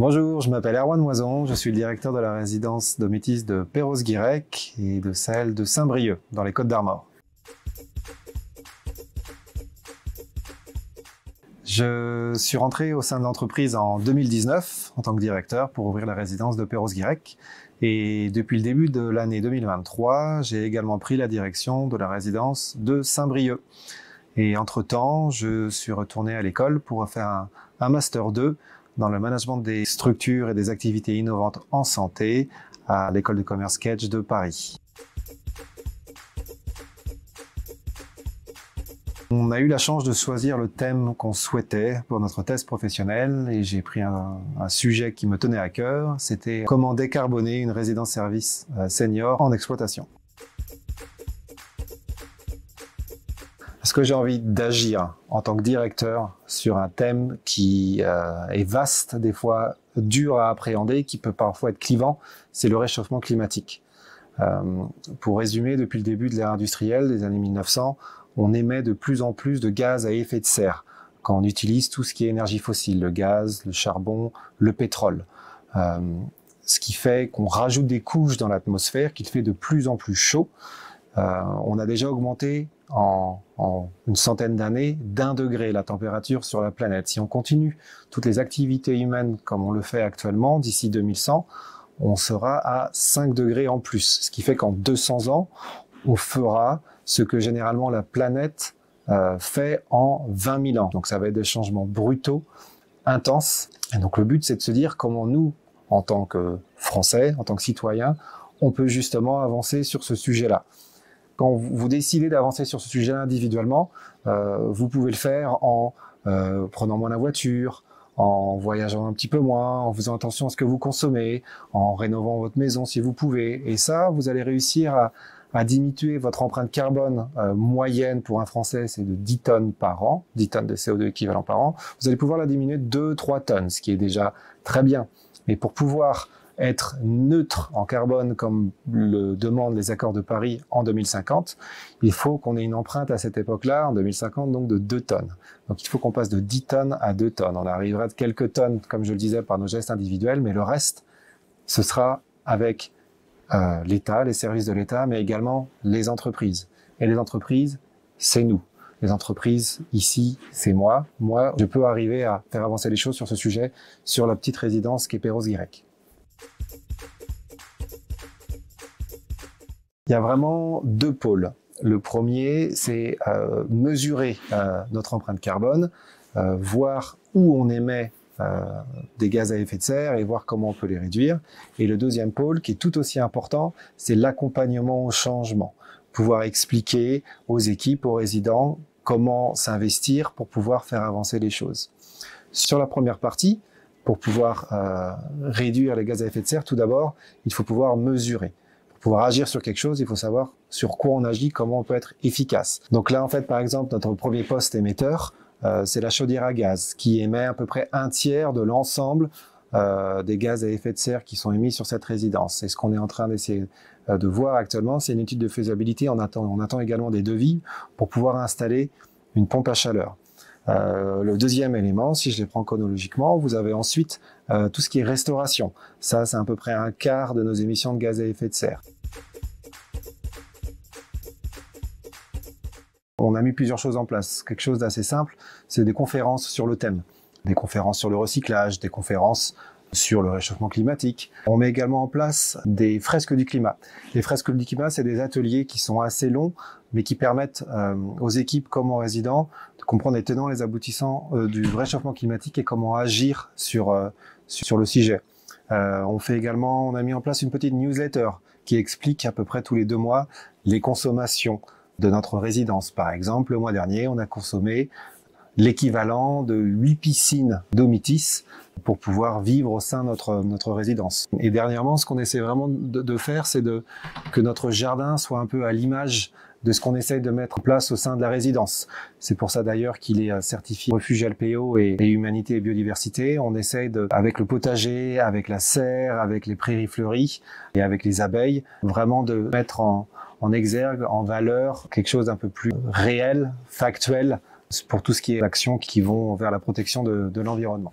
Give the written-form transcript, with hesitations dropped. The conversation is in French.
Bonjour, je m'appelle Erwan Moison, je suis le directeur de la résidence de métis de Perros-Guirec et de celle de Saint-Brieuc, dans les Côtes-d'Armor. Je suis rentré au sein de l'entreprise en 2019 en tant que directeur pour ouvrir la résidence de Perros-Guirec. Et depuis le début de l'année 2023, j'ai également pris la direction de la résidence de Saint-Brieuc. Et entre-temps, je suis retourné à l'école pour faire un Master 2 dans le management des structures et des activités innovantes en santé à l'école de commerce Kedge de Paris. On a eu la chance de choisir le thème qu'on souhaitait pour notre thèse professionnelle et j'ai pris un sujet qui me tenait à cœur, c'était comment décarboner une résidence-service senior en exploitation. Est-ce que j'ai envie d'agir en tant que directeur sur un thème qui est vaste, des fois dur à appréhender, qui peut parfois être clivant, c'est le réchauffement climatique. Pour résumer, depuis le début de l'ère industrielle des années 1900, on émet de plus en plus de gaz à effet de serre quand on utilise tout ce qui est énergie fossile, le gaz, le charbon, le pétrole. Ce qui fait qu'on rajoute des couches dans l'atmosphère, qu'il fait de plus en plus chaud. On a déjà augmenté en une centaine d'années d'1 degré la température sur la planète. Si on continue toutes les activités humaines comme on le fait actuellement, d'ici 2100, on sera à 5 degrés en plus. Ce qui fait qu'en 200 ans, on fera ce que généralement la planète fait en 20 000 ans. Donc ça va être des changements brutaux, intenses. Et donc le but, c'est de se dire comment nous, en tant que Français, en tant que citoyens, on peut justement avancer sur ce sujet-là. Quand vous décidez d'avancer sur ce sujet individuellement, vous pouvez le faire en prenant moins la voiture, en voyageant un petit peu moins, en faisant attention à ce que vous consommez, en rénovant votre maison si vous pouvez. Et ça, vous allez réussir à diminuer votre empreinte carbone moyenne pour un Français, c'est de 10 tonnes par an, 10 tonnes de CO2 équivalent par an. Vous allez pouvoir la diminuer de 2-3 tonnes, ce qui est déjà très bien. Mais pour pouvoir être neutre en carbone comme le demandent les accords de Paris en 2050, il faut qu'on ait une empreinte à cette époque-là, en 2050, donc de 2 tonnes. Donc il faut qu'on passe de 10 tonnes à 2 tonnes. On arrivera de quelques tonnes, comme je le disais, par nos gestes individuels, mais le reste, ce sera avec l'État, les services de l'État, mais également les entreprises. Et les entreprises, c'est nous. Les entreprises, ici, c'est moi. Moi, je peux arriver à faire avancer les choses sur ce sujet, sur la petite résidence qu'est Perros-Guirec. Il y a vraiment deux pôles. Le premier, c'est mesurer notre empreinte carbone, voir où on émet des gaz à effet de serre et voir comment on peut les réduire. Et le deuxième pôle, qui est tout aussi important, c'est l'accompagnement au changement. Pouvoir expliquer aux équipes, aux résidents, comment s'investir pour pouvoir faire avancer les choses. Sur la première partie, pour pouvoir réduire les gaz à effet de serre, tout d'abord, il faut pouvoir mesurer. Pour pouvoir agir sur quelque chose, il faut savoir sur quoi on agit, comment on peut être efficace. Donc là, en fait, par exemple, notre premier poste émetteur, c'est la chaudière à gaz, qui émet à peu près 1/3 de l'ensemble des gaz à effet de serre qui sont émis sur cette résidence. Et ce qu'on est en train d'essayer de voir actuellement, c'est une étude de faisabilité. On attend également des devis pour pouvoir installer une pompe à chaleur. Le deuxième élément, si je les prends chronologiquement, vous avez ensuite tout ce qui est restauration. Ça, c'est à peu près 1/4 de nos émissions de gaz à effet de serre. On a mis plusieurs choses en place. Quelque chose d'assez simple, c'est des conférences sur le thème. Des conférences sur le recyclage, des conférences sur le réchauffement climatique. On met également en place des fresques du climat. Les fresques du climat, c'est des ateliers qui sont assez longs, mais qui permettent aux équipes comme aux résidents de comprendre les tenants et les aboutissants du réchauffement climatique et comment agir sur le sujet. On a mis en place une petite newsletter qui explique à peu près tous les 2 mois les consommations de notre résidence. Par exemple, le mois dernier, on a consommé l'équivalent de 8 piscines d'Omitis pour pouvoir vivre au sein de notre résidence. Et dernièrement, ce qu'on essaie vraiment de faire, c'est que notre jardin soit un peu à l'image de ce qu'on essaye de mettre en place au sein de la résidence. C'est pour ça d'ailleurs qu'il est certifié refuge LPO et humanité et biodiversité. On essaye avec le potager, avec la serre, avec les prairies fleuries et avec les abeilles, vraiment de mettre en exergue, en valeur, quelque chose d'un peu plus réel, factuel, pour tout ce qui est actions qui vont vers la protection de l'environnement.